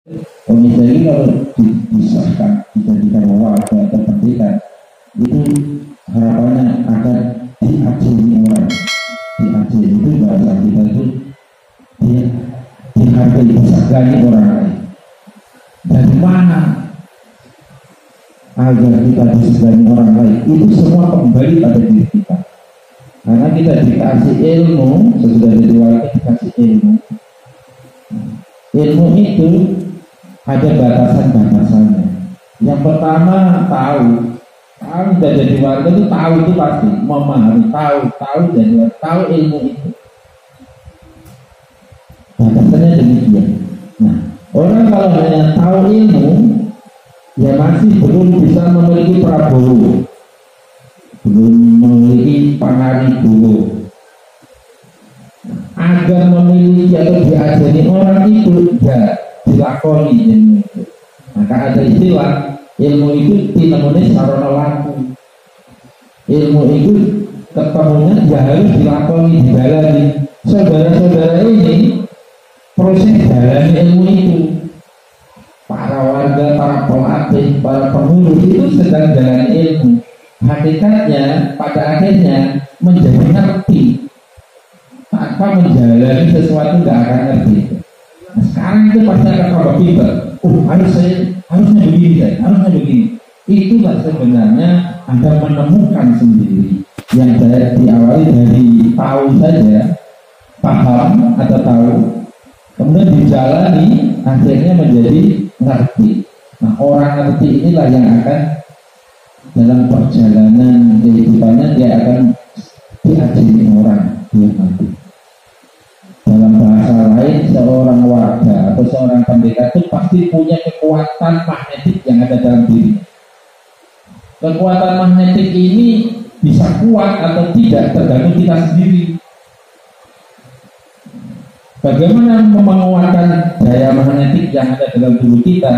Komite ini kalau disahkan dijadikan wadah atau pendidikan itu harapannya akan diajeni orang, diajeni itu bahasa kita itu dihargai, disegani orang lain. Dari mana agar kita disegani orang lain? Itu semua kembali pada diri kita. Karena kita dikasih ilmu, sesudah jadi wali dikasih ilmu. Ilmu itu ada batasan-batasannya. Yang pertama tahu sudah jadi warga itu tahu itu pasti memahami, tahu dan tahu ilmu itu. Batasannya demikian. Nah, orang kalau hanya tahu ilmu, ya masih belum bisa memiliki Prabowo, belum memiliki Pangaribolo. Agar memiliki atau diajari orang itu ya dilakoni ilmu itu. Maka ada istilah ilmu itu tinamune sarana laku. Ilmu itu ketemunya ya harus dilakoni, dijalani. Saudara-saudara ini proses jalani ilmu itu. Para warga, para pelatih, para pengurus itu sedang jalani ilmu. Hakikatnya pada akhirnya menjadi ngerti. Tanpa menjalani sesuatu nggak akan ngerti. Nah, sekarang itu pasti akan tambah pintar. Harusnya begini. Itulah sebenarnya Anda menemukan sendiri yang saya diawali dari tahu saja, paham atau tahu, kemudian dijalani akhirnya menjadi ngerti. Nah, orang ngerti inilah yang akan dalam perjalanan kehidupannya dia akan diajari orang dia nanti. Dalam bahasa lain, seorang warga atau seorang pendeta itu pasti punya kekuatan magnetik yang ada dalam dirinya. Kekuatan magnetik ini bisa kuat atau tidak tergantung kita sendiri. Bagaimana menguatkan daya magnetik yang ada dalam tubuh kita?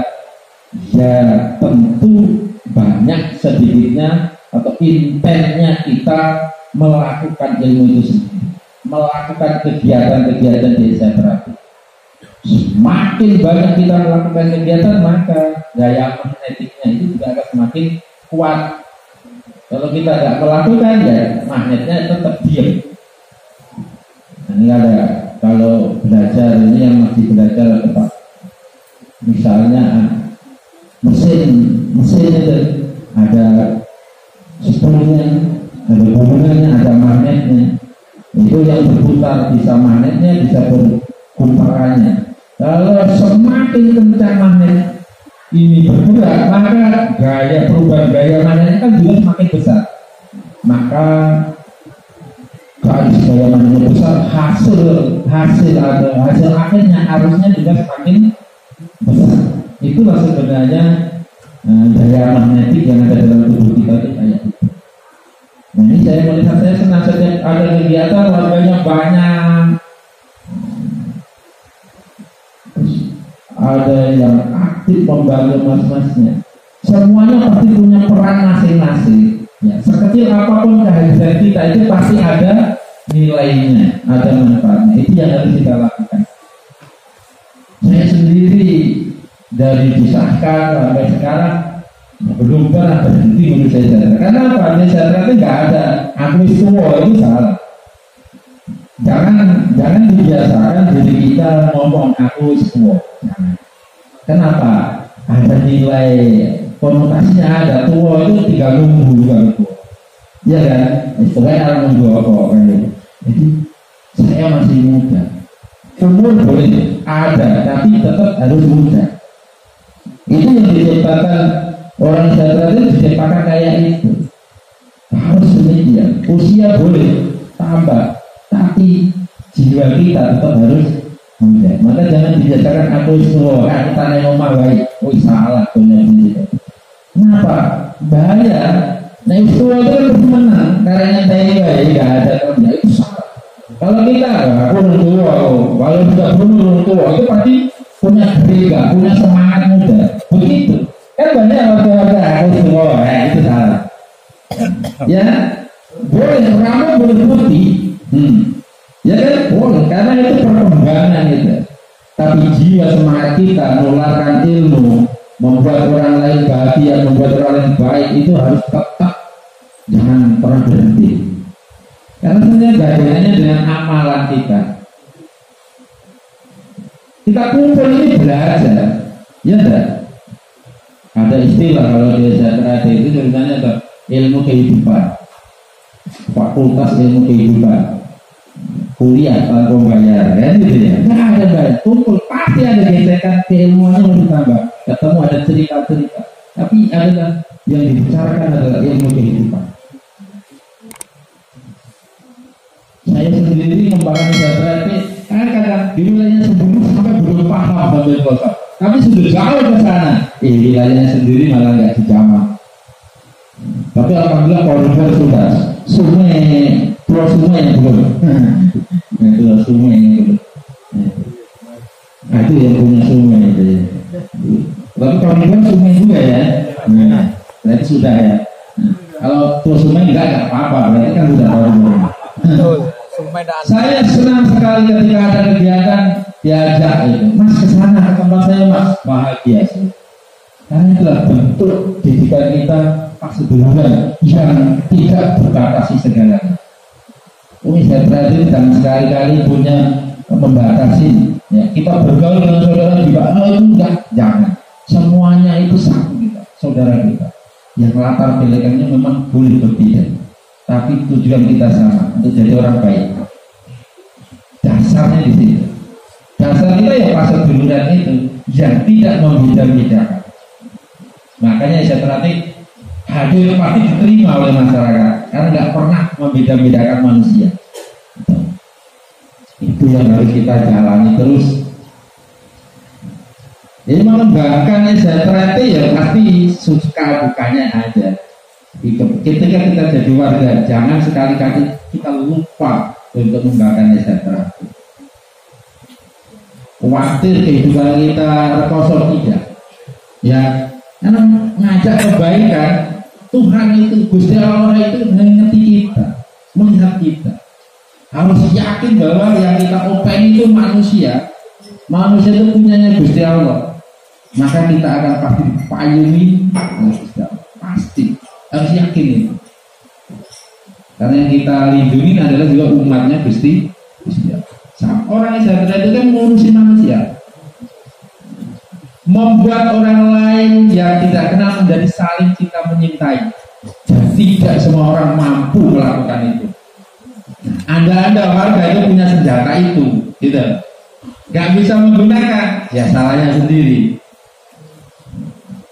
Ya tentu banyak sedikitnya atau intennya kita melakukan ilmu itu sendiri, melakukan kegiatan-kegiatan desa terapi. Semakin banyak kita melakukan kegiatan, maka daya magnetiknya itu juga akan semakin kuat. Kalau kita tidak melakukan, ya magnetnya tetap diam. Nah, ini ada kalau belajar ini yang masih belajar apa? Misalnya mesin itu ada sepenuhnya, ada hubungannya, ada magnetnya. Itu yang berputar bisa magnetnya, bisa berkumparannya. Kalau semakin kencang magnet ini bergerak, maka perubahan gaya magnetnya kan juga semakin besar. Maka garis gaya magnetnya besar, hasil akhirnya harusnya juga semakin besar. Itulah sebenarnya daya magnetik yang ada dalam tubuh kita itu kayak itu. Nah, ini saya melihat, saya senang saja ada kegiatan warganya banyak, ada yang aktif membantu mas-masnya. Semuanya pasti punya peran masing-masing. Ya, sekecil apapun kehadiran kita itu pasti ada nilainya, ada manfaatnya. Itu yang harus kita lakukan. Saya sendiri dari disahkan sampai sekarang belum pernah berhenti menurut saya. Karena apa? Saya itu nggak ada. Aku semua itu salah. Jangan dibiasakan diri kita ngomong aku semua. Kenapa? Ada nilai konotasinya ada. Tua itu tinggal nunggu juga tua. Iya kan? Istilahnya orang nunggu apa kan? Jadi saya masih muda. Umur boleh ada, tapi tetap harus muda. Itu yang diciptakan orang sejahtera itu diciptakan kayak itu. Harus demikian. Usia boleh tambah, tapi jiwa kita tetap harus muda. Maka jangan dibiasakan aku semua, aku tanah ngomong baik. Oh salah punya ini. Kenapa? Bahaya. Nah itu kan menang. Karena saya nggak ada kerja itu salah. Kalau kita, aku tua, kalau sudah belum tua itu pasti punya geriga, punya semangat muda. Begitu. Kan banyak warga-warga aku semua, itu salah. Ya, boleh rambut boleh putih. Ya kan boleh, karena itu perkembangan itu. Tapi jiwa semangat kita menularkan ilmu, membuat orang lain bahagia, membuat orang lain baik, itu harus tetap, jangan pernah berhenti. Karena sebenarnya bagiannya dengan amalan kita. Kita kumpul ini belajar, ya enggak? Ada istilah kalau di STRAT itu tulisannya ada ilmu kehidupan, fakultas ilmu kehidupan, kuliah tanpa bayar, kan gitu ya? Nggak ada bayar, kumpul pasti ada gesekan keilmuannya lebih tambah, ketemu ada cerita-cerita, tapi adalah yang dibicarakan adalah ilmu kehidupan. Saya sendiri membangun STRAT kadang di wilayahnya sendiri sampai belum paham sampai kota. Tapi sudah jauh ke sana, wilayahnya sendiri malah nggak dijamah. Tapi alhamdulillah koridor sudah, sungai, pulau sungai yang belum, pulau sungai yang belum. Nah, itu yang punya sungai itu. Tapi koridor sungai juga ya, berarti sudah ya. Kalau pulau sungai nggak apa-apa, berarti kan sudah koridor. Saya senang sekali ketika ada kegiatan diajak itu, Mas kesana ke tempat saya Mas, bahagia sih. Karena itulah bentuk didikan kita sebenarnya yang tidak berbatasi segalanya. Saya terakhir dan sekali-kali punya membatasi. Ya, kita bergaul dengan saudara juga, itu enggak, jangan. Semuanya itu satu kita, saudara kita. Yang latar belakangnya memang boleh berbeda, tapi tujuan kita sama, untuk jadi orang baik. Dasarnya di situ. Dasar kita ya pasal duluran itu yang tidak membeda-bedakan. Makanya saya terhati hadir pasti diterima oleh masyarakat karena nggak pernah membeda-bedakan manusia. Itu yang harus kita jalani terus. Jadi mengembangkan saya terhati ya pasti suka dukanya ada. Ketika kita jadi warga, jangan sekali-kali kita lupa untuk mengembangkan STRAT. Khawatir kehidupan kita rekoso tidak. Ya, karena ngajak kebaikan, Tuhan itu, Gusti Allah itu mengerti kita, melihat kita. Harus yakin bahwa yang kita open itu manusia. Manusia itu punyanya Gusti Allah. Maka kita akan pasti dipayungi oleh Gusti Allah. Pasti. Harus yakin itu. Karena yang kita lindungi adalah juga umatnya Gusti Allah. Orang yang STRAT itu kan mengurusi manusia, membuat orang lain yang tidak kenal menjadi saling cinta menyintai. Dan tidak semua orang mampu melakukan itu. Anda warga itu punya senjata itu, gitu. Gak bisa menggunakan, ya salahnya sendiri.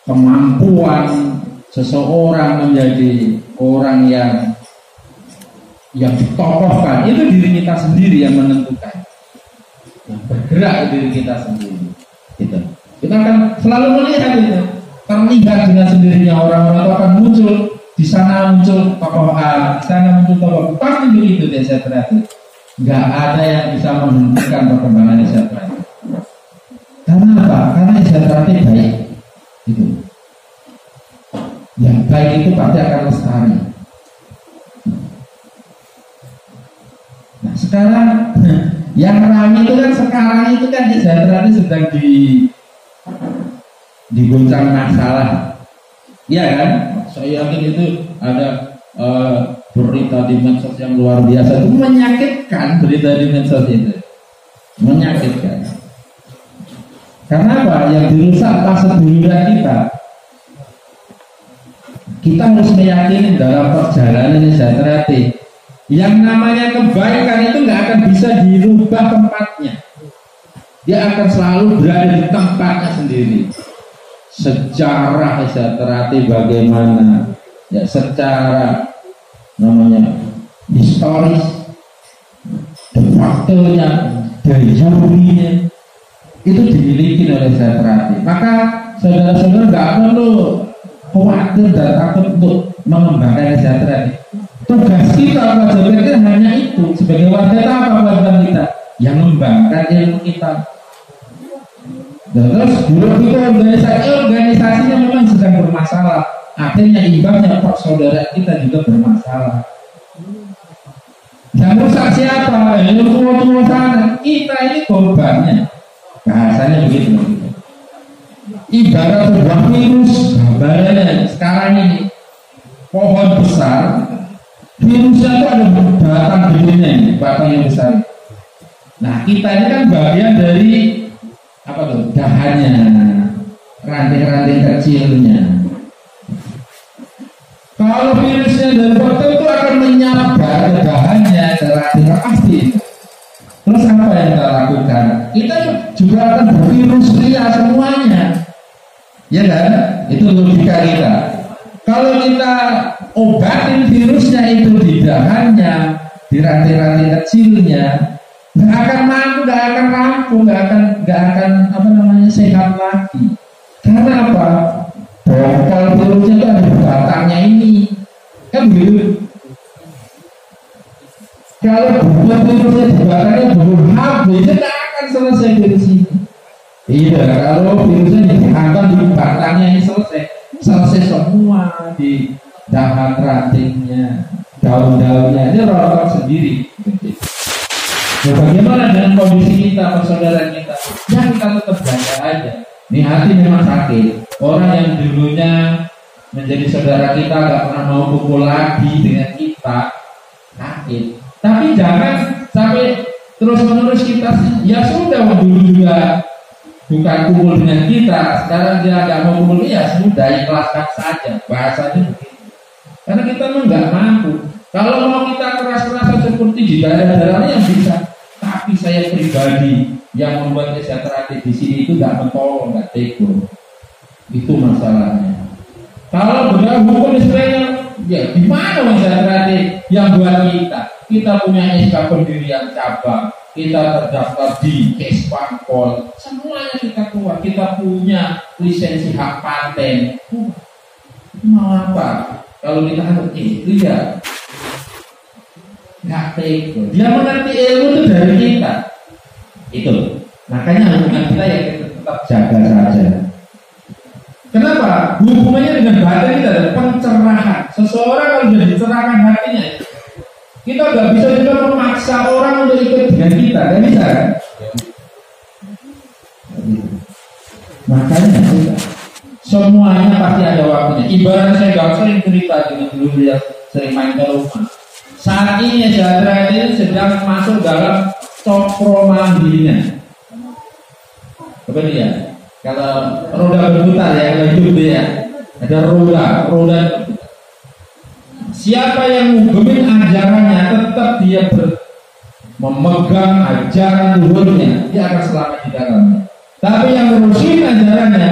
Kemampuan seseorang menjadi orang yang ditokohkan itu diri kita sendiri yang menentukan, yang bergerak diri kita sendiri. Gitu. Kita akan selalu melihat itu, terlihat dengan sendirinya orang-orang itu akan muncul di sana, muncul tokoh A, di sana muncul tokoh B, pasti begitu di STRAT. Nggak ada yang bisa menghentikan perkembangan STRAT. Karena apa? Karena STRAT baik. Gitu. Yang baik itu pasti akan lestari. Nah sekarang yang ramai itu kan sekarang itu kan STRAT sedang digoncang masalah, ya kan? Saya yakin itu ada berita di medsos yang luar biasa, itu menyakitkan berita di medsos itu, menyakitkan. Karena apa? Yang dirusak fase duluran kita. Kita harus meyakini dalam perjalanan STRAT. Yang namanya kebaikan itu nggak akan bisa dirubah tempatnya. Dia akan selalu berada di tempatnya sendiri. Sejarah STRAT bagaimana? Ya secara namanya historis, de facto-nya, dari jurinya itu dimiliki oleh STRAT. Maka saudara-saudara nggak perlu khawatir dan takut untuk mengembangkan STRAT. Tugas kita kewajiban kita hanya itu sebagai warga apa kewajiban kita yang mengembangkan ilmu kita. Dan terus dulu kita organisasinya memang sedang bermasalah. Akhirnya imbasnya saudara kita juga bermasalah. Yang rusak siapa? Yang tua sana. Kita ini korbannya. Bahasanya begitu. Ibarat sebuah virus, gambarannya sekarang ini pohon besar, virusnya itu ada batang gedenya ini, batang yang besar. Nah kita ini kan bagian dari apa tuh? Dahannya, ranting-ranting kecilnya. Kalau virusnya dari batang itu akan menyabar ke dahannya, ke ranting pasti. Terus apa yang kita lakukan? Kita juga akan bervirus liar semuanya. Ya kan? Itu logika kita. Kalau kita obatin virusnya itu di dahannya, di ranting-ranting kecilnya, nggak akan mampu, nggak akan rampung, nggak akan apa namanya sehat lagi. Karena apa? Bongkol virusnya itu ada di batangnya ini, kan begitu. Kalau buat virusnya di batangnya belum habis, tidak akan selesai virus ini. Iya, kalau virusnya dihantam di batangnya ini selesai semua di dahan rantingnya, daun-daunnya, ini rontok sendiri. Nah, bagaimana dengan kondisi kita, persaudaraan kita? Ya kita tetap jaga aja. Ini hati memang sakit. Orang yang dulunya menjadi saudara kita gak pernah mau kumpul lagi dengan kita, sakit. Tapi jangan sampai terus-menerus kita, ya sudah dulu juga bukan kumpul dengan kita, sekarang dia agak mau kumpul, ya sudah ikhlaskan saja, bahasanya begitu. Karena kita memang nggak mampu. Kalau mau kita keras-kerasan seperti di daerah-daerahnya yang bisa, tapi saya pribadi yang membuat kesejahteraan di sini itu nggak mentol, nggak tegur. Itu masalahnya. Kalau benar hukum istilahnya, ya gimana kesejahteraan yang buat kita? Kita punya SK pendirian cabang, kita terdaftar di Kespankol, semuanya kita keluar, kita punya lisensi hak paten. Mau apa? Kalau kita harus ya nggak tegur. Dia mengerti ilmu itu dari kita. Itu makanya hubungan kita ya kita tetap jaga saja. Kenapa? Hubungannya dengan batin kita adalah pencerahan. Seseorang kalau sudah dicerahkan hatinya, kita nggak bisa juga memaksa orang untuk ikut dengan kita, kan bisa kan? Makanya semuanya pasti ada waktunya. Ibarat saya nggak sering cerita dengan dulu dia sering main ke rumah. Saat ini Sejahtera ini sedang masuk dalam cokro mandinya. Apa dia? Kalau roda berputar ya, kalau hidup dia ada roda. Siapa yang menggemin ajarannya, tetap dia memegang ajaran luhurnya, dia akan selamat di dalamnya. Tapi yang merusin ajarannya,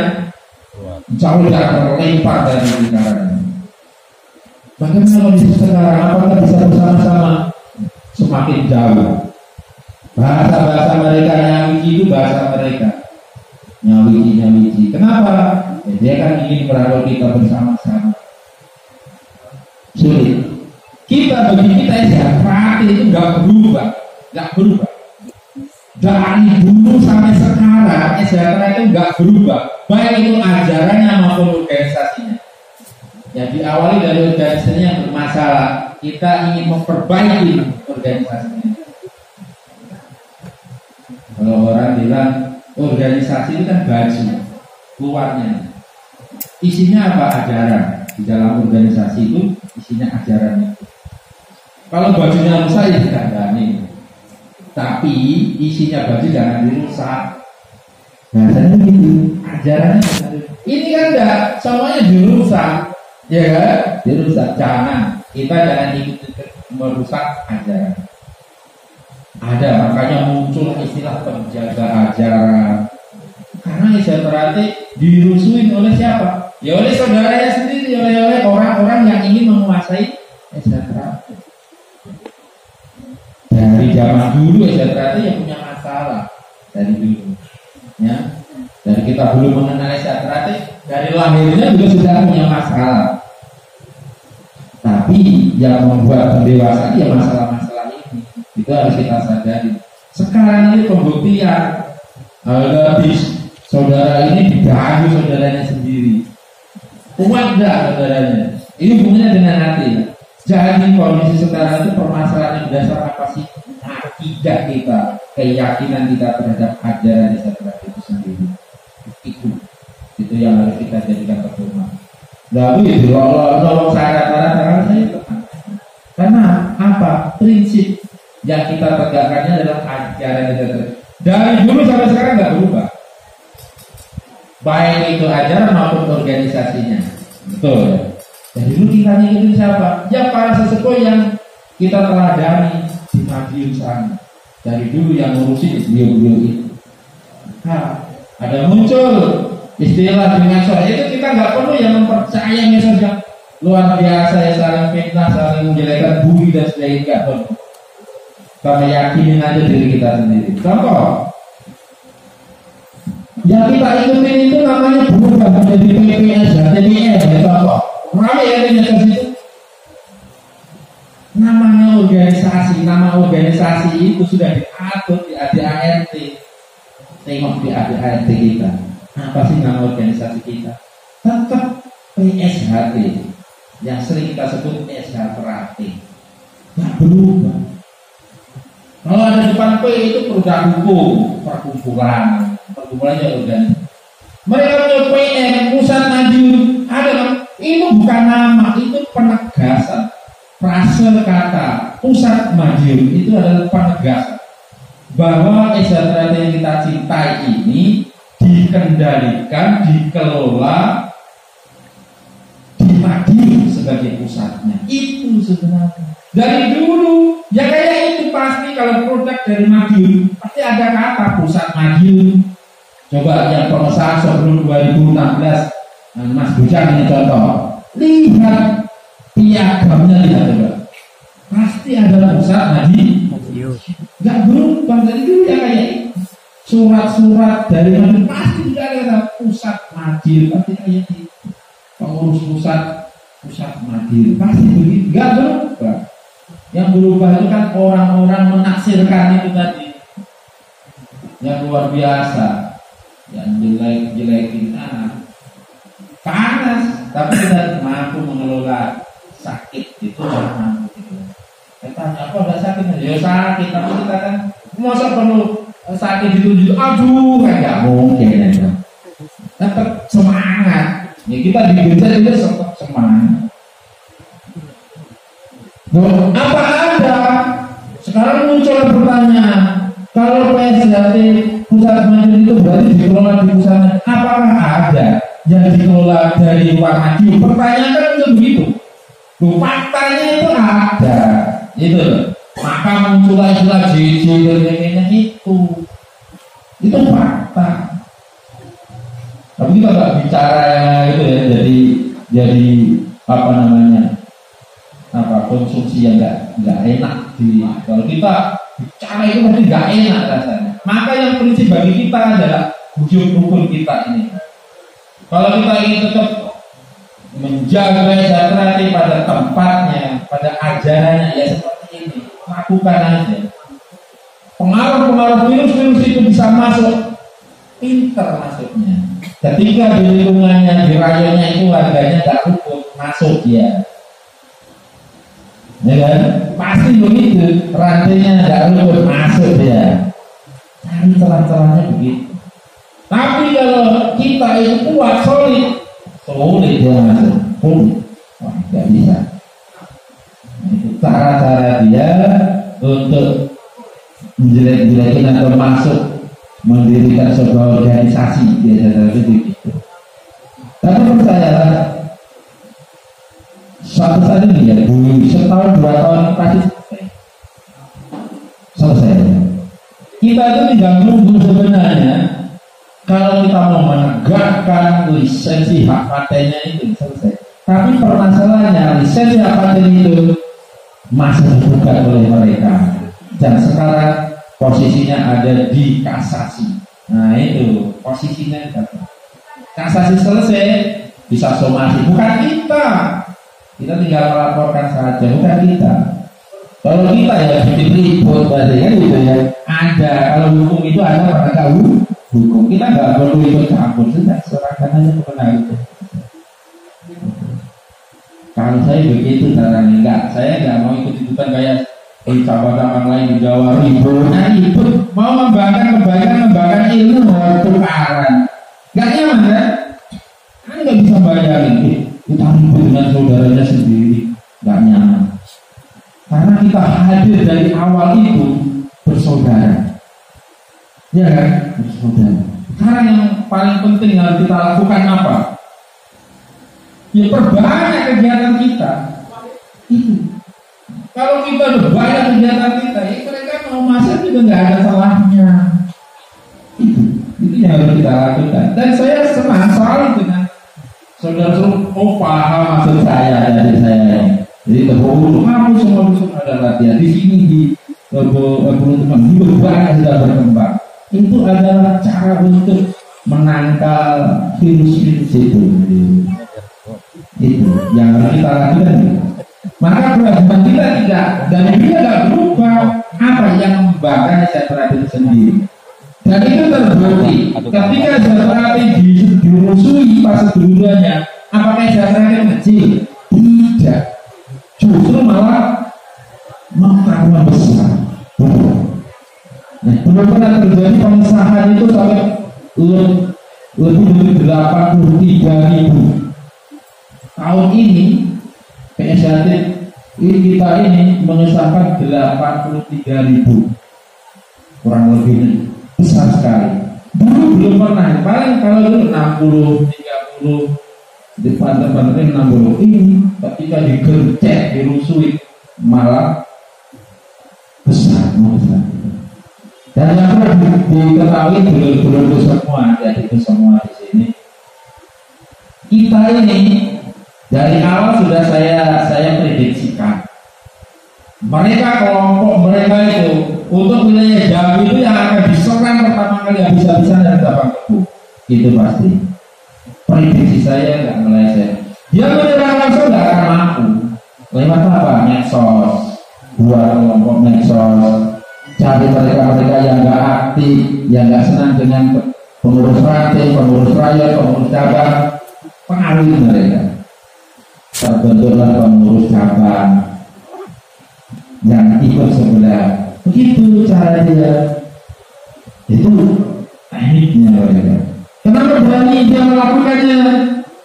jauh dia akan terlempar dari lingkarannya. Bagaimana kondisi sekarang? Apakah bisa bersama-sama? Semakin jauh. Bahasa-bahasa mereka yang itu bahasa mereka. Nyawiji. Kenapa? Ya, dia kan ingin berada kita bersama-sama. Sulit. Kita bagi kita Sejahtera itu nggak berubah. Dari dulu sampai sekarang Sejahtera itu nggak berubah. Baik itu ajarannya maupun organisasinya. Ya diawali dari organisasinya yang bermasalah. Kita ingin memperbaiki organisasinya. Kalau orang bilang organisasi itu kan baju keluarnya. Isinya apa? Ajaran. Di dalam organisasi itu isinya ajaran. Kalau bajunya rusak ya dikandani. Tapi isinya baju jangan dirusak. Bahasanya gitu. Ajarannya ini kan enggak semuanya dirusak. Ya kan? Dirusak. Jangan. Kita jangan ikut merusak ajaran. Ada, makanya muncul istilah penjaga ajaran. Karena Sejahtera dirusuin oleh siapa? Ya oleh saudaranya sendiri, oleh orang-orang yang ingin menguasai Sejahtera. Dari zaman dulu Sejahtera yang punya masalah dari dulu. Ya, dari kita belum mengenal Sejahtera, dari lahirnya juga sudah punya masalah. Tapi yang membuat pendewasaan ya masalah-masalah ini. Itu harus kita sadari. Sekarang ini pembuktian habis saudara ini diganggu saudaranya sendiri. Kuat enggak saudaranya? Ini hubungannya dengan hati. Jadi kondisi sekarang itu permasalahan yang dasar apa sih? Akidah kita. keyakinan kita terhadap ajaran Islam itu sendiri. Itu yang harus kita jadikan pedoman. Lalu kalau syarat-syarat saya tetap. Karena apa? Prinsip yang kita tegakkannya adalah ajaran Islam. Dari dulu sampai sekarang nggak berubah. Baik itu ajaran maupun organisasinya. Betul. Dari dulu kita ngikutin siapa? Ya para sesepuh yang kita teladani di Madiun sana. Dari dulu yang ngurusin beliau-beliau itu. Nah, ada muncul istilah dengan soal itu, kita nggak perlu yang mempercayai saja luar biasa ya, saling fitnah, saling menjelekkan, bully dan sebagainya. Nggak perlu. Kita yakinin aja diri kita sendiri. Contoh, yang kita ikutin itu namanya berubah menjadi PPS dan TPS ya, contoh. Ramai ya medsos itu. Namanya organisasi, nama organisasi itu sudah diatur di ADART. Tengok di ADART kita. Apa sih nama organisasi kita? Tetap PSHT, yang sering kita sebut SHT. Nggak berubah. Kalau ada depan P itu produk hukum, perkumpulan ya organisasi. Mereka punya PM, pusat Madiun, ada itu bukan nama, itu penegasan. Frase kata pusat Madiun itu adalah penegasan bahwa SHT yang kita cintai ini dikendalikan, dikelola di Madiun sebagai pusatnya. Itu sebenarnya dari dulu ya kayak itu. Pasti kalau produk dari Madiun pasti ada kata pusat Madiun. Coba yang pengesahan sebelum 2016 Mas Bujang ini contoh, lihat piagamnya, lihat coba, pasti ada pusat Madiun. Gak berubah dari dulu ya kayak itu. Surat-surat dari Madiun pasti tidak ada pusat Madiun, pasti kayak itu. Pengurus pusat Madiun pasti begitu, gak berubah. Yang berubah itu kan orang-orang menaksirkan itu tadi, yang luar biasa, yang jelek-jelekin panas, tapi kita mampu mengelola sakit itu, mampu gitu. Saya tanya, apa udah sakit? Ya sakit, tapi kita kan masa perlu sakit itu, aduh, nggak mungkin ya. Tetap semangat. Ya kita digejar itu tetap semangat. Loh, apa ada? Sekarang muncul pertanyaan, kalau PSHT pusat Madiun itu berarti dikelola di pusatnya, apakah ada yang dikelola dari luar Madiun? Pertanyaan kan itu begitu. Loh, faktanya itu ada, itu. Maka muncullah istilah JJ dan lainnya itu fakta. Tapi kita nggak bicara itu ya, jadi apa namanya? Konsumsi yang nggak enak kalau kita bicara itu pasti nggak enak rasanya. Maka yang prinsip bagi kita adalah wujud rukun kita ini. Kalau kita ingin tetap menjaga SHT pada tempatnya, pada ajarannya ya seperti ini, lakukan aja. Pengaruh virus itu bisa masuk, pinter masuknya. Ketika di lingkungannya, di rayonnya itu harganya nggak rukun, masuk ya. Ya kan? Pasti begitu, rantainya nggak lurus, masuk ya. Cari celah-celahnya begitu. Tapi kalau kita itu kuat, solid dia masuk. Wah, nggak bisa. Itu cara-cara dia untuk menjelek-jelekin atau masuk mendirikan sebuah organisasi biasa begitu. Tapi percayalah, suatu saat ini ya, setahun 2 tahun pasti selesai. Kita itu tinggal nunggu sebenarnya. Kalau kita mau menegakkan lisensi hak patentnya itu selesai. Tapi permasalahannya lisensi hak paten itu masih digugat oleh mereka. Dan sekarang posisinya ada di kasasi. Nah itu posisinya. Kasasi selesai, bisa somasi. Bukan kita. Kita tinggal melaporkan saja, bukan kita. Kalau kita ya bikin ribut berarti kan gitu ya. Ada, kalau hukum itu ada pada hukum. Kita nggak perlu ikut campur, sudah serahkan aja kepada itu. Kalau saya begitu caranya, saya nggak mau ikut-ikutan kayak cabang-cabang lain di Jawa ribut mau membanggakan kebaikan, membanggakan ilmu, tukaran, nggak nyaman kan? Kan nggak bisa bayangin kita ribut dengan saudaranya sendiri, nggak nyaman. Karena kita hadir dari awal itu bersaudara, ya kan? Bersaudara. Sekarang yang paling penting harus kita lakukan apa? Ya perbanyak kegiatan kita. Itu. Kalau kita udah banyak kegiatan kita, ya mereka mau masuk juga nggak ada salahnya. Itu yang harus kita lakukan. Dan saya senang soal dengan saudara-saudara paham maksud saya dari saya. Jadi terhubung kamu semua ada latihan di sini di teman di berbagai sudah berkembang. Itu adalah cara untuk menangkal virus-virus itu. Itu yang harus kita lakukan. Maka kewajiban kita tidak, dan dia tidak berubah apa yang membanggakan sejahtera itu sendiri. Dan itu terbukti ketika sejahtera itu dirusui pas sebelumnya, apakah sejahtera itu kecil? Tidak, justru malah mengetahuan besar. Nah, benar-benar terjadi pemisahan itu sampai lebih dari 83.000 tahun ini. PSAT kita ini mengesahkan 83.000 kurang lebih ini. Besar sekali. Dulu belum pernah, paling kalau dulu 60, 30 di pantai-pantai 60. Ini ketika digercek, dirusui malah besar. Dan yang perlu diketahui dulu semua, jadi itu semua di sini. Kita ini dari awal sudah saya prediksikan. Mereka kelompok mereka itu untuk wilayah Jambi itu yang akan diserang pertama kali habis-habisan dari Sabang Kebu. Itu pasti. Prediksi saya nggak meleset. Dia menyerang langsung nggak akan mampu. Lewat apa? Medsos. Buat kelompok medsos. Cari mereka yang nggak aktif, yang nggak senang dengan pengurus ranting, pengurus rakyat, pengurus cabang, pengaruhi mereka. Terbentuklah pengurus cabang yang ikut sebelah. Begitu cara dia. Itu tekniknya mereka. Kenapa berani dia melakukannya?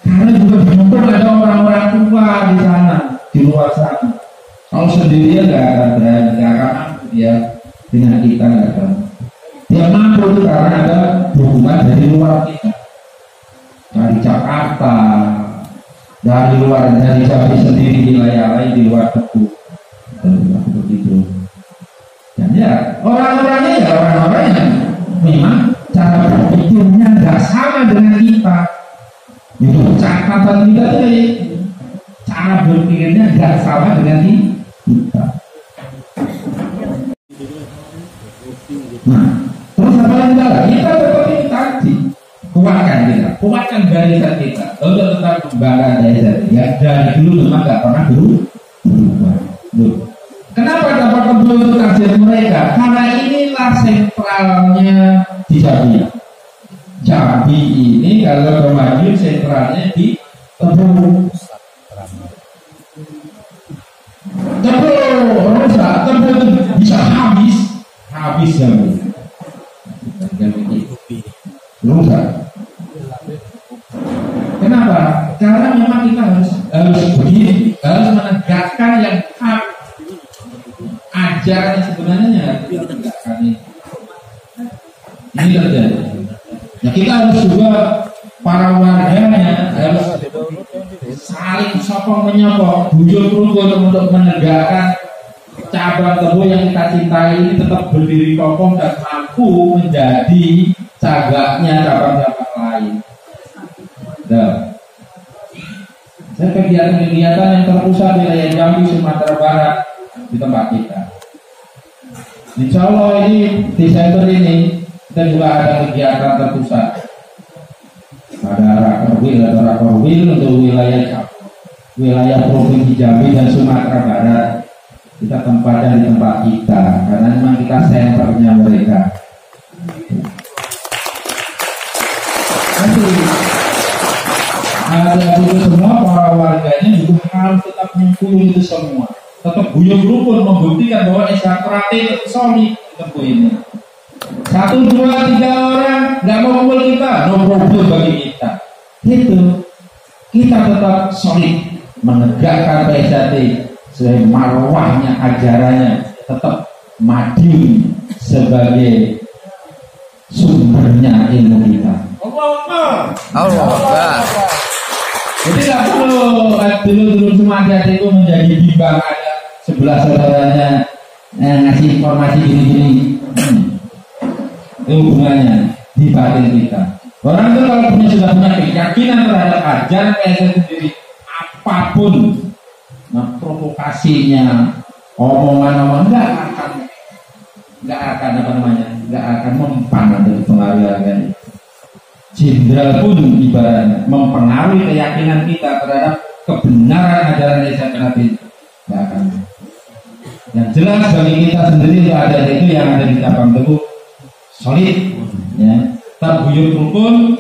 Karena juga dihukum ada orang-orang tua di sana, di luar sana. Kalau sendirian nggak akan berani, nggak akan mampu dia dengan kita nggak akan. Dia mampu itu karena ada dukungan dari luar kita, dari Jakarta. Dari luar, dari Jambi sendiri, wilayah lain di luar Kebu, begitu. Dan ya orang-orangnya ya orang-orang yang memang cara berpikirnya nggak sama dengan kita. Itu catatan kita tuh cara berpikirnya nggak sama dengan kita. Nah, terus apa yang kita seperti tadi. Kuatkan barisan kita untuk tetap kembangkan dari ya dari dulu memang nggak pernah berubah. Kenapa dapat Kebu itu target mereka? Karena inilah sentralnya di Jambi. Jambi ini kalau kemajuan sentralnya di Kebu. Kebu itu bisa habis Jambi. Rusak. Kenapa? Karena memang kita harus begini, harus menegakkan yang hak ajaran sebenarnya kita tegakkan ini. Ini terjadi. Nah, kita harus juga para warganya harus saling sokong menyokong, bujur rukun untuk menegakkan cabang Kebu yang kita cintai ini tetap berdiri kokoh dan mampu menjadi cagaknya cabang-cabang lain. Nah, saya kegiatan-kegiatan yang terpusat di wilayah Jambi, Sumatera Barat di tempat kita. Insya Allah ini Desember ini kita juga ada kegiatan terpusat. Ada rakorwil untuk wilayah provinsi Jambi dan Sumatera Barat. Kita tempatkan di tempat kita karena memang kita senternya mereka. Ada itu semua para warganya juga harus tetap menyempurna itu semua. tetap guyub rukun membuktikan bahwa eksakuratif itu solid tempo ini. 1, 2, 3 orang nggak mau kumpul kita, no problem bagi kita. Itu kita tetap solid menegakkan PSAT sebagai marwahnya ajarannya, tetap maju sebagai sumbernya ilmu kita. Allah. Jadi nggak perlu dulu semua adik itu menjadi bimbang ada sebelah saudaranya ngasih informasi gini-gini. Itu hubungannya di batin kita. Orang itu kalau sudah punya keyakinan terhadap ajaran PSAT sendiri, apapun provokasinya, omongan nggak akan mempan dari pengaruh. Jenderal pun ibaratnya mempengaruhi keyakinan kita terhadap kebenaran ajaran PSAT nggak akan. Dan jelas bagi kita sendiri ada itu yang ada di cabang teguh solid, ya, terguyur rukun,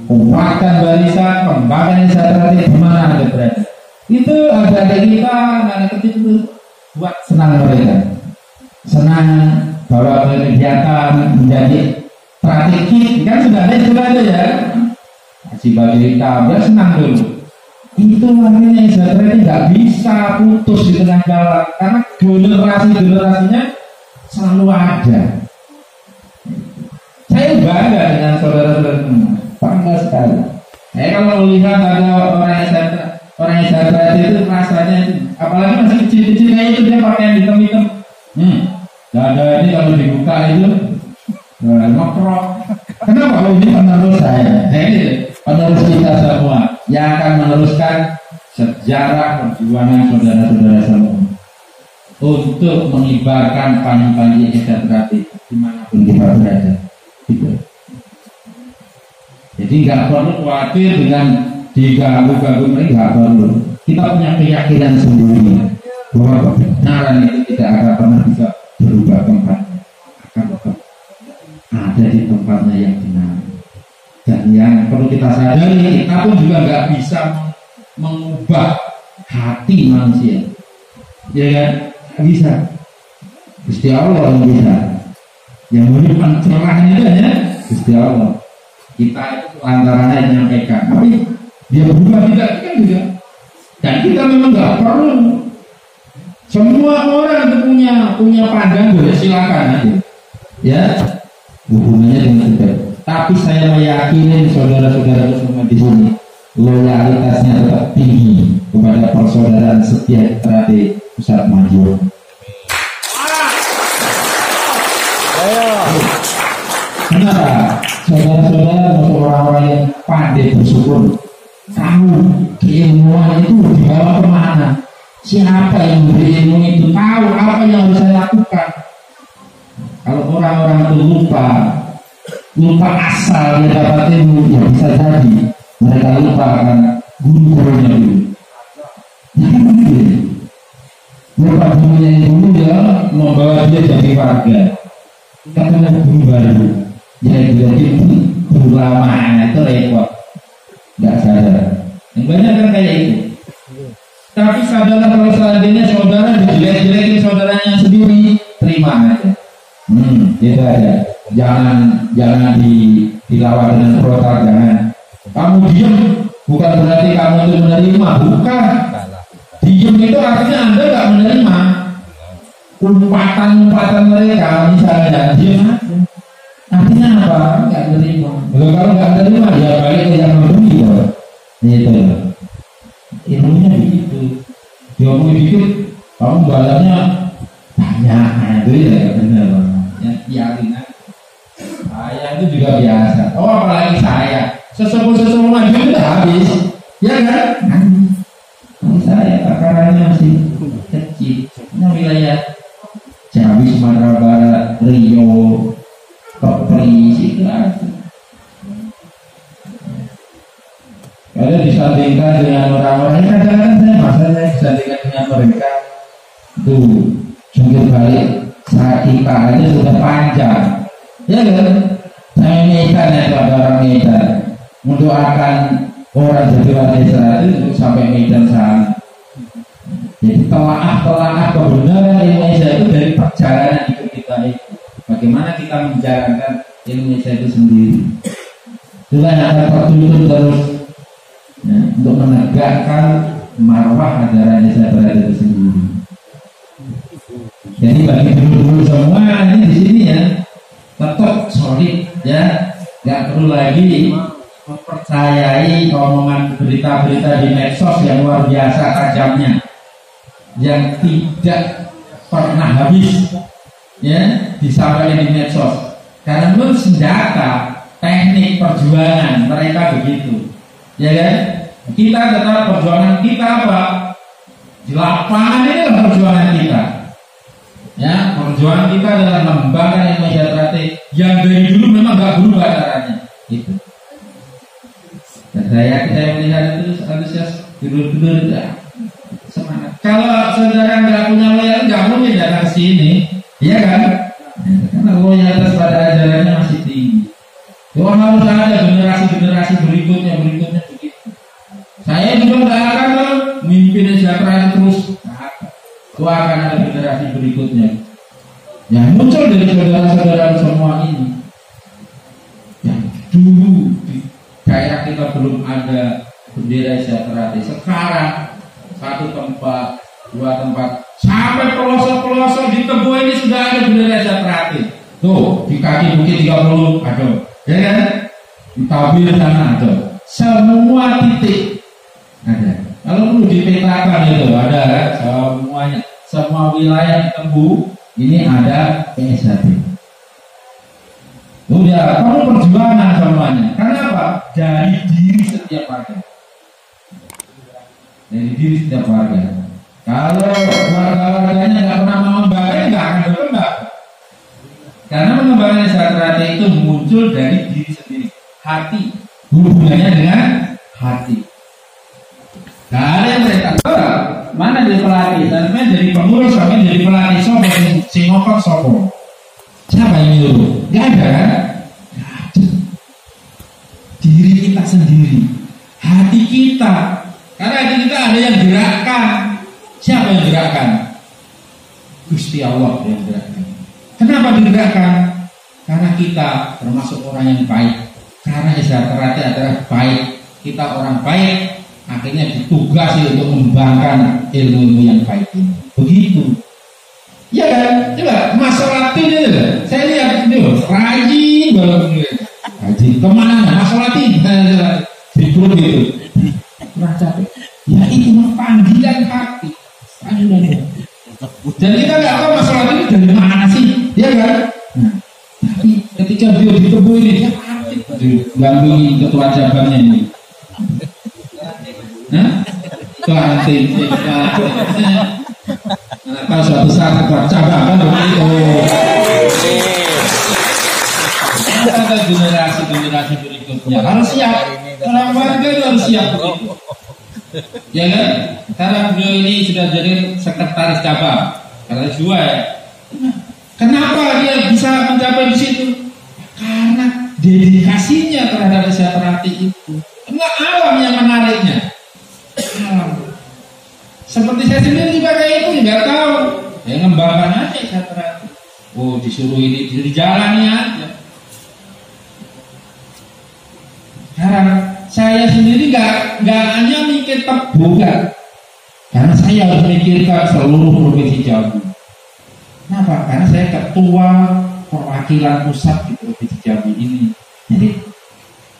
kuatkan barisan, kembangkan PSAT di mana ada berada. Itu ada kita anak kecil itu buat senang mereka, senang bahwa kegiatan menjadi strategi kan sudah ada ya, kasih bagi kita biar senang dulu. Itu makanya PSAT ini nggak bisa putus di tengah jalan karena generasinya selalu ada. Saya bangga dengan saudara-saudara semua, bangga sekali. Saya kalau melihat ada orang SAT itu rasanya, apalagi masih kecil-kecil kayak itu dia pakaian hitam-hitam. Ada ini kalau dibuka itu makrok. Kenapa? Kalau ini penerus saya. Ini penerus kita semua yang akan meneruskan sejarah perjuangan saudara-saudara semua untuk mengibarkan panji-panji SAT dimanapun kita berada. Gitu. Jadi nggak perlu khawatir dengan diganggu-ganggu, nggak perlu. Kita punya keyakinan sendiri bahwa kebenaran itu tidak akan pernah bisa berubah tempatnya, akan tetap ada di tempatnya yang benar. Dan yang perlu kita sadari, kita pun juga nggak bisa mengubah hati manusia, ya kan? Nggak bisa. Gusti Allah yang bisa. Yang memberikan pencerahan itu hanya Gusti Allah. Kita itu lantarannya menyampaikan, tapi dia berubah tidak kan juga. Dan kita memang nggak perlu. Semua orang itu punya pandangan, boleh silakan aja. Ya, hubungannya dengan kita. Tapi saya meyakini saudara-saudara semua di sini loyalitasnya tetap tinggi kepada persaudaraan setia terhadap Pusat Maju. Kenapa? Saudara-saudara untuk orang-orang yang pandai bersyukur, tahu keilmuan itu dibawa kemana, siapa yang memberi ilmu itu, tahu apa yang harus saya lakukan. Kalau orang-orang itu lupa asal dia dapat ilmu, ya bisa jadi mereka lupa akan guru-gurunya dulu. Lupa gurunya dulu, dia membawa dia jadi warga. Karena guru baru, jadi guru lama itu repot, nggak sadar. Yang banyak kan kayak itu. Tapi sadarlah kalau seandainya saudara dijelek-jelekin saudaranya sendiri, terima aja. Itu aja. Jangan dilawan dengan protes, jangan. Kamu diam bukan berarti kamu itu menerima, bukan. Diam itu artinya Anda nggak menerima. Umpatan mereka misalnya diam aja. Artinya apa? Nggak menerima. Kalau nggak menerima, ya balik ke yang memberi. Itu. Ilmunya begitu. Dia mau dikit, kamu balasnya banyak. Nah, itu ya benar. Ya biarin aja. Saya itu juga biasa. Oh apalagi saya. Sesepuh maju itu habis. Ya kan? Saya takarannya masih kecil. Ini wilayah Jambi, Sumatera Barat, Rio, Kepri, situ aja. Kalau disandingkan dengan orang-orang ini kadang-kadang saya masanya disandingkan dengan mereka itu jungkir balik saat kita aja sudah panjang, ya kan? Saya Medan ya, ada orang Medan mendoakan orang jadi desa itu sampai Medan sana. Jadi telaah kebenaran ilmu ihsan itu dari perjalanan hidup kita itu. Bagaimana kita menjalankan ilmu ihsan itu sendiri. Itulah yang akan tertuntut terus ya, untuk menegakkan marwah ajaran ihsan itu sendiri. Jadi bagi guru-guru semua ini di sini ya tetap solid ya, nggak perlu lagi mempercayai omongan berita-berita di medsos yang luar biasa tajamnya, yang tidak pernah habis ya disampaikan di medsos. Karena menurut senjata teknik perjuangan mereka begitu, ya kan? Kita tetap perjuangan kita apa? Di lapangan ini adalah perjuangan kita. Ya, perjuangan kita adalah mengembangkan ilmu ihsan yang dari dulu memang gak berubah caranya. Itu. Dan saya melihat itu antusias dulu ya, semangat. Kalau saudara nggak punya loyal, nggak mungkin datang ke sini, iya kan? Karena loyalitas pada ajarannya masih tinggi. Wah, harus ada generasi berikutnya begitu. Saya juga nggak akan mimpin sejahtera terus. Itu akan ada generasi berikutnya yang muncul dari saudara-saudara semua ini. Yang dulu di daerah kita belum ada bendera sejahtera, sekarang satu tempat, dua tempat, sampai pelosok-pelosok di Tebu ini sudah ada bendera sejahtera. Tuh di kaki Bukit 30 ada, ya kan? Di Tabir sana ada, semua titik ada. Kalau perlu dipetakan itu ada semuanya, semua wilayah di Tebu ini ada PSHB. Udah, kamu perjuangan semuanya. Kenapa? Dari diri setiap warga. Dari diri setiap warga. Kalau warga-warganya nggak pernah mengembangkan, nggak akan berkembang. Karena mengembangkan sejahtera itu muncul dari diri sendiri, hati, hubungannya dengan hati. Gak ada yang mereka mana dari pelatih, dan dari pengurus kami dari pelatih sopo, singokok sopo. Siapa yang nyuruh? Gak ada kan? Gak ada. Diri kita sendiri, hati kita. Karena hati kita ada yang gerakkan. Siapa yang gerakkan? Gusti Allah yang gerakkan. Kenapa digerakkan? Karena kita termasuk orang yang baik. Karena sejahtera adalah baik. Kita orang baik. Akhirnya ditugasi untuk mengembangkan ilmu yang baik ini. Begitu. Ya kan? Coba masalah ini, saya lihat itu rajin banget. Rajin kemana? Masalah ini di grup itu. Kurang capek. Ya itu panggilan hati. Panggilan. Dan kita nggak tahu masalah ini dari mana sih, ya kan? Nah, tapi ketika dia di Tebu ini dia aktif dampingi ketua cabangnya ini. Kelanting, atau suatu saat ketua cabang kan begitu. Ada generasi berikutnya harus siap. Orang warga itu harus siap begitu. Ya kan? Karena beliau ini sudah jadi sekretaris cabang, karena dua ya. Kenapa dia bisa mencapai di situ? Karena dedikasinya terhadap sejahtera itu. Enggak alam yang menariknya. Seperti saya sendiri juga kayak itu, nggak tahu. Ya ngembangkan aja sejahtera. Oh disuruh ini dijalani aja. Karena saya sendiri nggak hanya mikir Tebu kan, karena saya harus memikirkan seluruh provinsi Jambi. Kenapa? Karena saya ketua perwakilan pusat di provinsi Jambi ini. Jadi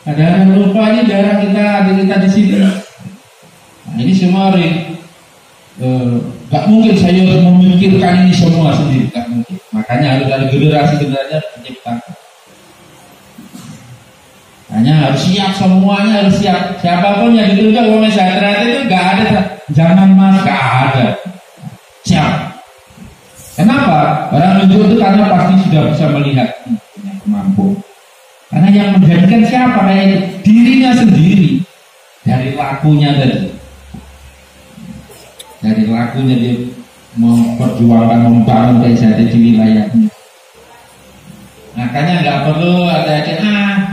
ada lupa ini daerah kita di sini. Nah, ini semua gak mungkin saya harus memikirkan ini semua sendiri, gak mungkin. Makanya harus ada generasi menciptakan. Hanya harus siap, semuanya harus siap. Siapapun yang dituduh oleh sejahtera itu gak ada jangan mas, gak ada. Siap. Kenapa? Orang itu karena pasti sudah bisa melihat punya kemampuan. Karena yang menjadikan siapa kayak itu? Dirinya sendiri. Dari lakunya tadi. Dari lakunya dia memperjuangkan, membangun PSHD di wilayahnya. Makanya nggak perlu ada gimana,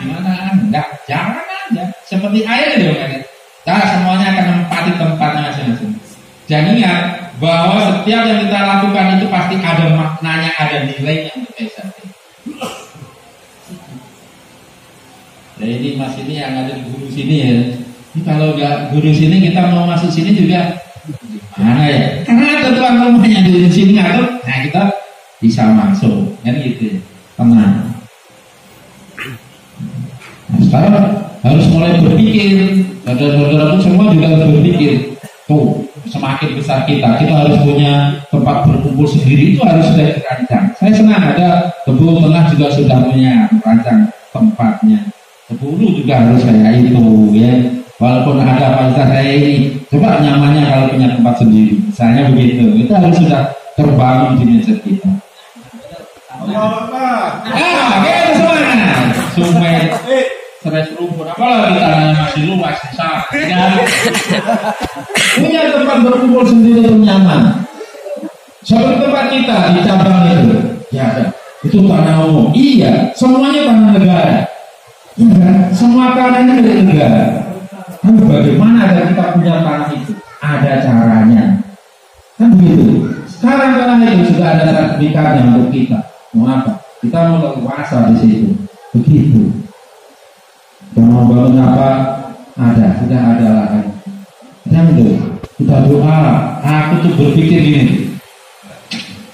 nggak, jangan aja. Seperti air dia kan. Semuanya akan menempati tempatnya masing-masing. Dan ingat, bahwa setiap yang kita lakukan itu pasti ada maknanya, ada nilainya untuk Kaisati. Nah ini mas ini yang ada di guru sini ya. Ini kalau nggak guru sini kita mau masuk sini juga mana ya? Karena ada tuan rumahnya di sini ngatur, nah kita bisa masuk kan gitu ya. Tenang. Nah, sekarang harus mulai berpikir. Saudara-saudara itu semua juga harus berpikir. Tuh, semakin besar kita harus punya tempat berkumpul sendiri, itu harus sudah dirancang. Saya senang ada Tebu Tengah juga sudah punya rancang tempatnya. Tebu juga harus kayak itu ya. Walaupun ada pasar saya ini, coba nyamannya kalau punya tempat sendiri. Misalnya begitu, itu harus sudah terbangun di mindset kita. Gitu semuanya. Supaya stres rumput, apalagi tanahnya masih luas, besar. Punya tempat berkumpul sendiri yang nyaman. Seperti tempat kita di cabang itu, ya itu tanah umum. Iya, semuanya tanah negara. Iya, semua tanahnya milik negara. Tapi bagaimana agar kita punya tanah itu? Ada caranya. Kan begitu. Sekarang tanah itu sudah ada sertifikatnya untuk kita. Mau apa? Kita mau berkuasa di situ. Begitu. Mau bangun apa? Ada, sudah ada lahan. Dan itu kita doa. Aku tuh berpikir gini.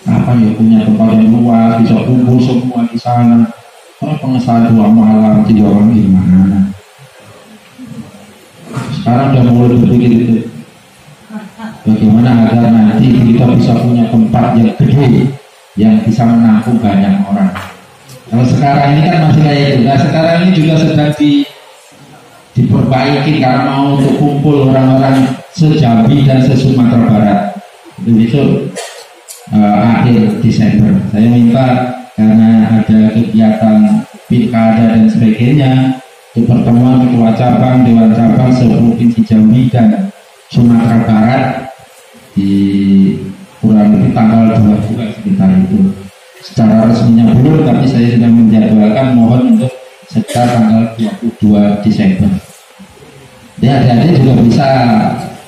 Apa ya punya tempat yang luas, bisa kumpul semua di sana. Kalau pengesahan 2 malam, 3 orang gimana? Sekarang udah mulai berpikir itu. Bagaimana agar nanti kita bisa punya tempat yang gede, yang bisa menampung banyak orang. Kalau sekarang ini kan masih kayak itu. Nah sekarang ini juga sedang diperbaiki karena mau untuk kumpul orang-orang se-Jambi dan se-Sumatera Barat. Itu akhir Desember. Saya minta karena ada kegiatan pilkada dan sebagainya, untuk pertemuan ketua cabang, dewan cabang se-Provinsi Jambi dan Sumatera Barat di kurang lebih tanggal 22 sekitar itu. Secara resminya belum, tapi saya sudah menjadwalkan mohon untuk sekitar tanggal 22 Desember. Ya, adik-adik juga bisa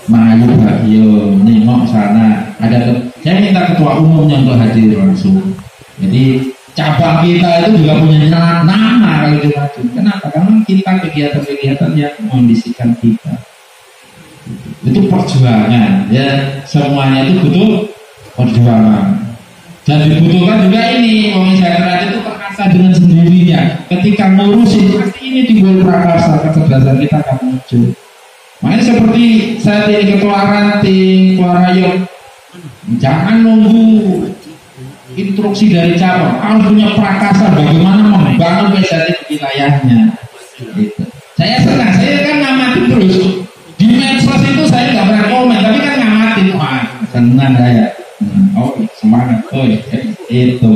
mayu bagio nengok sana. Saya minta ketua umumnya untuk hadir langsung. Jadi cabang kita itu juga punya nama kalau di maju. Kenapa? Karena kita kegiatan-kegiatan yang mengondisikan kita. Itu perjuangan, ya semuanya itu butuh perjuangan. Dan dibutuhkan juga ini, orang Jakarta itu terasa dengan sendirinya. Ketika ngurusin pasti ini timbul prakarsa, kecerdasan kita akan muncul. Makanya seperti saat ini ketua ranting, ketua rayon, jangan nunggu instruksi dari cabang, harus punya prakarsa bagaimana membangun inisiatif wilayahnya. Gitu. Saya senang, saya kan ngamati terus di medsos itu saya nggak pernah komen, tapi kan ngamatin, wah senang saya. Oh semangat, itu.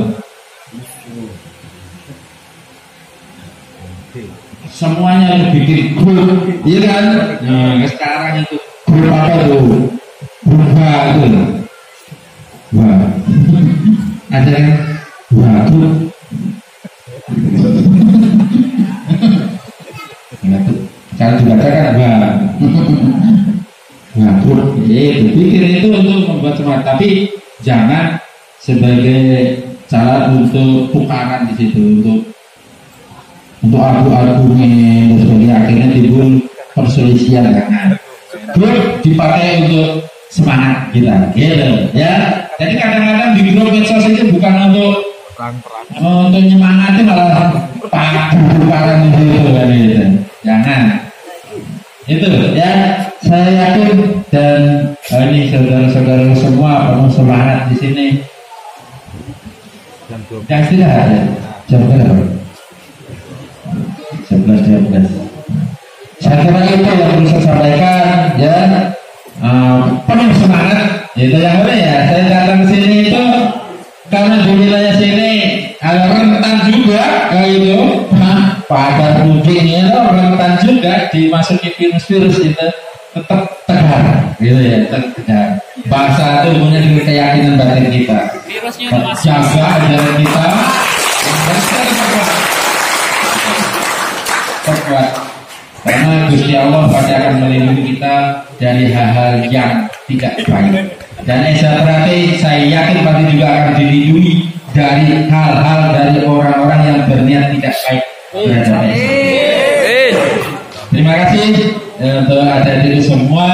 Semuanya harus bikin grup, iya kan? Nah sekarang itu grup apa tuh? Berubah tuh. Wah. Ada kan waduh kalau dibaca kan waduh berpikir itu untuk membuat semangat, tapi jangan sebagai cara untuk tukaran di situ, untuk argumen dan sebagainya, akhirnya timbul perselisihan. Jangan dipakai untuk semangat kita, gitu ya. Jadi kadang-kadang di grup medsos itu bukan untuk nyemangati, malah tukaran itu kan gitu. Jangan. Itu ya, saya yakin dan ini saudara-saudara semua penuh semangat di sini. Yang tidak ada jam berapa? 11:12. Saya kira itu yang perlu saya sampaikan ya. Penuh semangat itu yang mana ya. Saya datang ke sini itu karena di wilayah sini ada rentan juga kayak itu. Pada mungkin itu rentan juga dimasuki virus-virus itu tetap tegar gitu ya, tegar. Bahasa itu punya keyakinan batin kita. Jaga ajaran kita. Terkuat. Karena Gusti Allah pasti akan melindungi kita dari hal-hal yang tidak baik. Dan Esatrate saya yakin pasti juga akan dilindungi dari hal-hal dari orang-orang yang berniat tidak baik terhadap Terima kasih untuk adik-adik semua,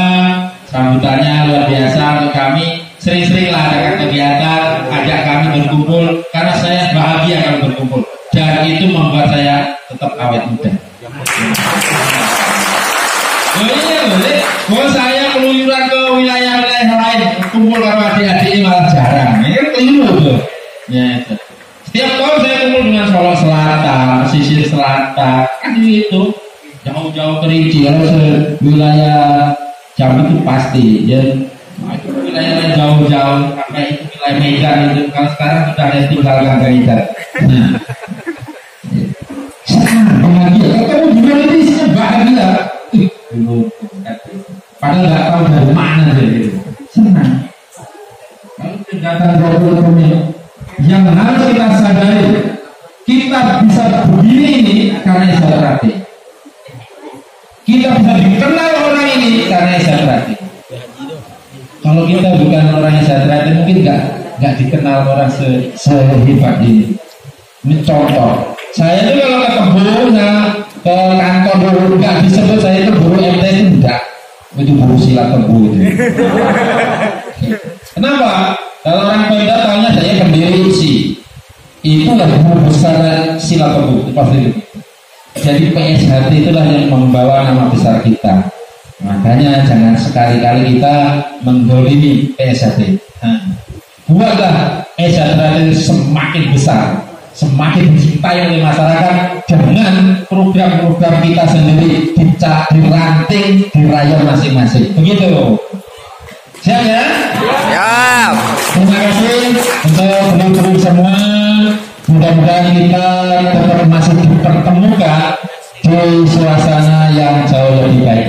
sambutannya luar biasa untuk kami. Sering-seringlah adakan kegiatan, ajak kami berkumpul, karena saya bahagia kalau berkumpul, dan itu membuat saya tetap awet muda. Oh iya boleh, kalau saya keluyuran ke wilayah-wilayah lain, kumpul sama adik-adik malah jarang, ini kan keliru tuh. Ya, setiap tahun saya kumpul dengan Solo Selatan, pesisir selatan, kan itu jauh-jauh Kerinci, kalau wilayah Jambi itu pasti, ya. Nah, itu wilayah jauh-jauh, sampai itu wilayah Medan itu, kalau sekarang sudah ada tinggal Medan. Nah, bahagia, kalau kamu gimana ini isinya bahagia. Padahal nggak tahu dari mana gitu. Senang. Kalau kegiatan program yang harus kita sadari, kita bisa begini ini karena Esatrate. Kita bisa dikenal orang ini karena Esatrate. Kalau kita bukan orang Esatrate mungkin nggak dikenal orang sehebat ini. Ini contoh. Saya itu kalau ketemu ke kantor dulu nggak disebut saya itu guru MTS enggak, itu guru silat tebu itu. Kenapa? Kalau orang Pemda tahunya saya pendiri IPSI, itulah guru besar silat tebu pasti. Jadi PSHT itulah yang membawa nama besar kita. Makanya jangan sekali-kali kita menggolimi PSHT. Buatlah Esatrate semakin besar, semakin dicintai oleh masyarakat dengan program-program kita sendiri, diranting, dirayu masing-masing. Begitu. Siap ya? Siap. Terima kasih untuk guru-guru semua. Mudah-mudahan kita tetap masih dipertemukan di suasana yang jauh lebih baik.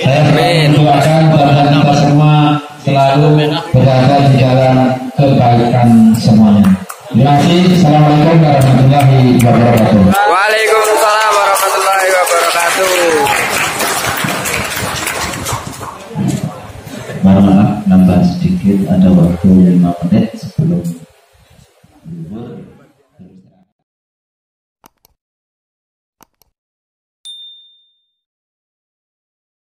Saya mendoakan teman-teman kita semua selalu berada di dalam kebaikan semuanya. Terima kasih. Assalamualaikum warahmatullahi wabarakatuh. Waalaikumsalam warahmatullahi wabarakatuh. Mohon maaf, nambah sedikit, ada waktu 5 menit sebelum